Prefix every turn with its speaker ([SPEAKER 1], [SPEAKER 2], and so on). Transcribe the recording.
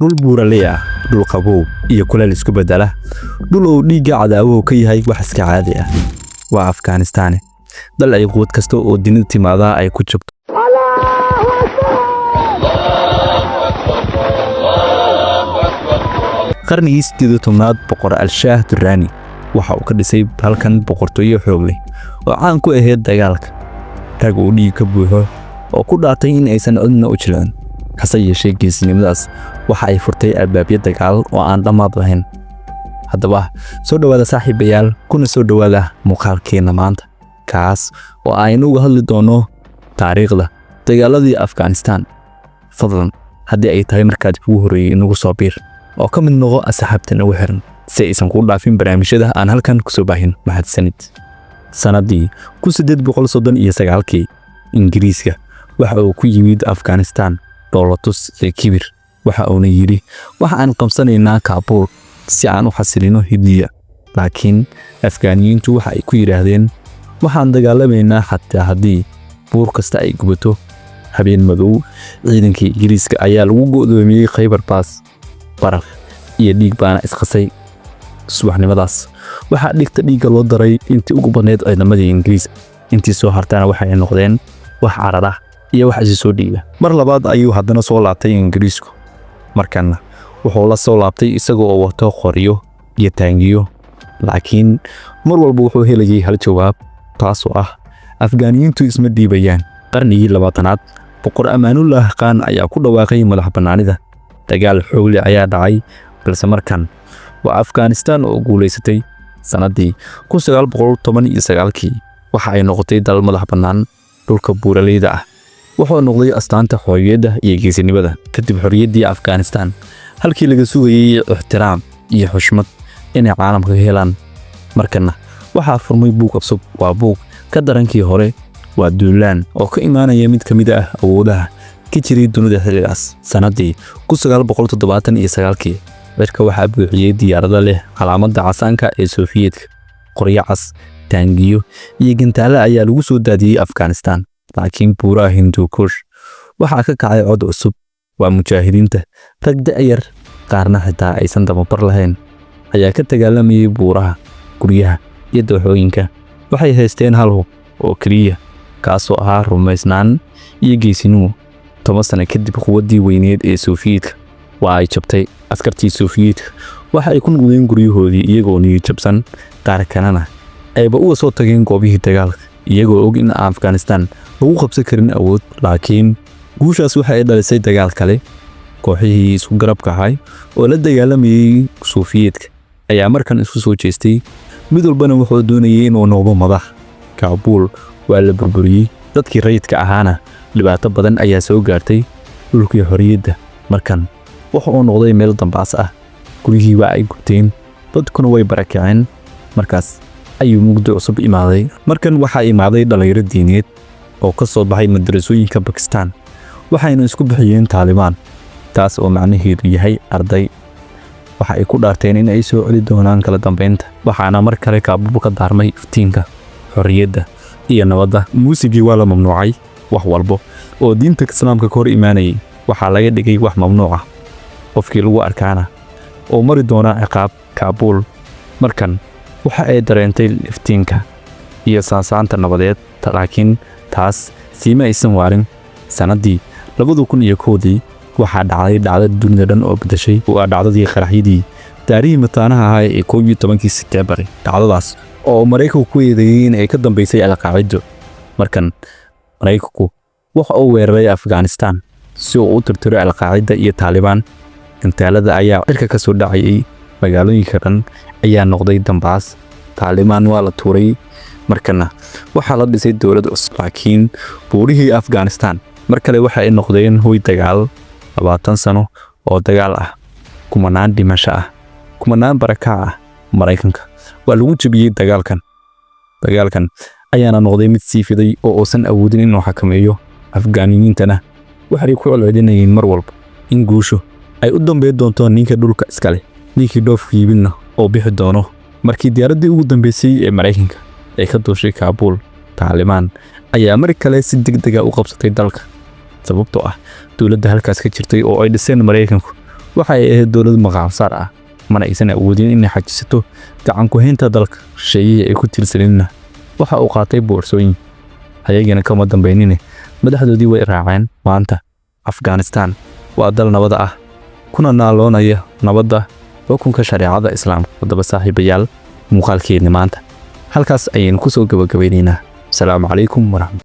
[SPEAKER 1] dhul buuraley ah, dhul qabow iyo kuleel isku bedela, dhul uu dhiigga cadaawuhu ka yahay wax iska caadi ah. Waa Afghanistaan, dal ay quwad kasta oo dinida timaada ay ku joogto. qarnigii 18aad boqor al-Shaah Durrani waxa uu ka dhisay halkan boqortooyo xoog leh oo caan ku ahayd dagaalka. Rag uu dhiig ka buuxo oo ku dhaatay in aysan cidna u jirin. hase yeeshee geesinimadaas waxa ay furtay albaabyo dagaal oo aan dhammaad lahayn. haddaba soo dhawaada saaxiibayaal, kuna soo dhawaada muuqaalkeena maanta, kaas oo aynu uga hadli doono taariikhda dagaaladii Afghanistaan. fadlan haddii ay tahay markaad ugu horeeyay inagu soo biir oo ka mid noqo asxaabtan ugu xiran si aysan ku dhaafin barnaamijyada aan halkan ku soo baahin. mahadsanid. sanadii 1839 Ingiriiska waxa uu ku yimid Afghanistaan dowlatus iyo kibir. waxa uu yiri waxa aan qabsanaynaa Kaabul si aan u xasilino Hindiya. laakiin Afgaaniyiintu waxa ay ku yiraahdeen waxaan dagaalamaynaa xataa haddii buur kasta ay gubato. habeen madow ciidankii Ingiriiska ayaa lagu go'doomiyay Khaybar Pass. baraf iyo dhiig baana isqasay. subaxnimadaas waxa dhigta dhiigga loo daray intii ugu badneed ciidamadii Ingiriis. intii soo hartana waxa ay noqdeen wax carada iyo wax soo dhiiba. mar labaad ayuu haddana soo laabtay Ingiriisku. markana wuxuu la soo laabtay isagoo oo wato qoriyo iyo taangiyo. laakiin mar walba wuxuu helayay hal jawaab, taas oo ah Afgaaniyiintu isma dhiibayaan. qarnigii 20aad boqor Amaanullah Khan ayaa ku dhawaaqay madax bannaanida. dagaal xoog leh ayaa dhacay, balse markan waa Afghanistaan oo guuleysatay. sanadii 1919 waxa ay noqotay dal madax bannaan dhulka buuraleyda ah. wuxuu noqday astaanta xorriyadda iyo geesinimada. kadib xorriyaddii Afghanistaan, halkii laga sugayay ixtiraam iyo xushmad inay caalamka ka helaan, markana waxaa furmay buug cusub. waa buug ka darankii hore. waa duulaan oo ka imaanaya mid ka mid ah awoodaha ka jiray dunida xilligaas. sanadii 1979 dadka waxaa buuxiyay diyaarado leh calaamadda casaanka ee Soofiyeedka. qoryo cas, taangiyo iyo gantaale ayaa lagu soo daadiyay Afghanistaan. laakiin buuraha Hindukush waxaa ka kacay cod cusub. waa mujaahidiinta, rag da'yar, qaarna xitaa aysan tababar lahayn, ayaa ka dagaalamayay buuraha, guryaha iyo dooxooyinka. waxay haysteen hal hub oo keliya, kaasoo ahaa rumaysnaan iyo geesinimo. 10 sano kadib quwaddii weyneed ee Soofiyeedka waa ay jabtay. askartii Soofiyeedka waxa ay ku noqdeen guryahoodii iyagoo niyad jabsan. qaar kalena ayba uga soo tageen goobihii dagaalka iyagoo og in Afghanistaan lagu qabsan karin awood. laakiin guushaas waxa ay dhalisay dagaal kale. kooxihii isku garabka ahay oo la dagaalamayay Soofiyeedka ayaa markan isku soo jeestay. mid walbana wuxuu doonayay inuu noqdo madax. Kaabul waa la burburiyay. dadkii rayidka ahaana dhibaato badan ayaa soo gaartay. dhulkii xorriyadda markan waxa uu noqday meel dambaas ah. guryihii waa ay gubteen, dadkuna way barakaceen. markaas ayuu mugdo cusub imaaday. markan waxaa imaaday dhalinyaro diineed oo ka soo baxay madrasooyinka Pakistaan. waxayna isku bixiyeen Taliban, taas oo macnaheedu yahay arday. waxa ay ku dhaarteen in ay soo celi doonaan kala dambeynta. waxaana mar kale Kaabul ka daarmay iftiinka xorriyadda iyo nabadda. muusigii waa la mamnuucay. wax walba oo diinta Islaamka ka hor imaanayay waxaa laga dhigay wax mamnuuc ah. qofkii lagu arkaana oo mari doona ciqaab. Kaabul markan waxa ay dareentay iftiinka iyo saasaanta nabadeed. laakiin taas siima aysan waarin. sanadii 2001 waxaa dhacday dhacdo dunida dhan oo bedeshay. waa dhacdadii qaraxyadii taariikh mataanaha ahaa ee 11 Sebtembar. dhacdadaas oo Mareykanku ku eedeeyay in ay ka dambeysay Al-Qaacida. markan Mareykanku waxa uu weeraray Afghanistaan si uu u tirtiro Al-Qaacida iyo Taliban. gantaalada ayaa cirka ka soo dhacayay. magaalooyinka dhan ayaa noqday dambaas. Taliban waa la tuuray. markana waxaa la dhisay dowlad cusub. laakiin buurihii Afghanistaan mar kale waxa ay noqdeen hoy dagaal. 20 sano oo dagaal ah, kumanaan dhimasho ah, kumanaan barakac ah. Mareykanka waa lagu jabiyay dagaalkan ayaana noqday mid sii fiday oo uusan awoodin inuu xakameeyo. Afgaaniyiintana waxay ku celcelinayeen mar walba in guushu ay u dambeyn doonto ninka dhulka iska leh. ninkii dhoofka yimidna oo bixi doono. markii diyaaradii ugu dambeysay ee Mareykanka ay ka dooshay Kaabul, Taliban ayaa mar kale si degdeg ah u qabsatay dalka. sababtoo ah dawladda halkaas ka jirtay oo ay dhiseen Mareykanku waxa ay ahayd dowlad maqaansaar ah mana aysan awoodin inay xajisato gacan ku haynta dalka shisheeye ay ku tiirsanayna waxa uu qaatay boorsooyin ayagana kama dambeynina madaxdoodii way raaceen maanta Afghanistaan waa dal nabad ah kuna naaloonaya nabadda xukunka shariicada islaamka wadaba saaxiibayaal muuqaalkeena maanta halkaas ayaan ku soo gabagabaynaynaa. Assalamu alaykum wa rahmatullahi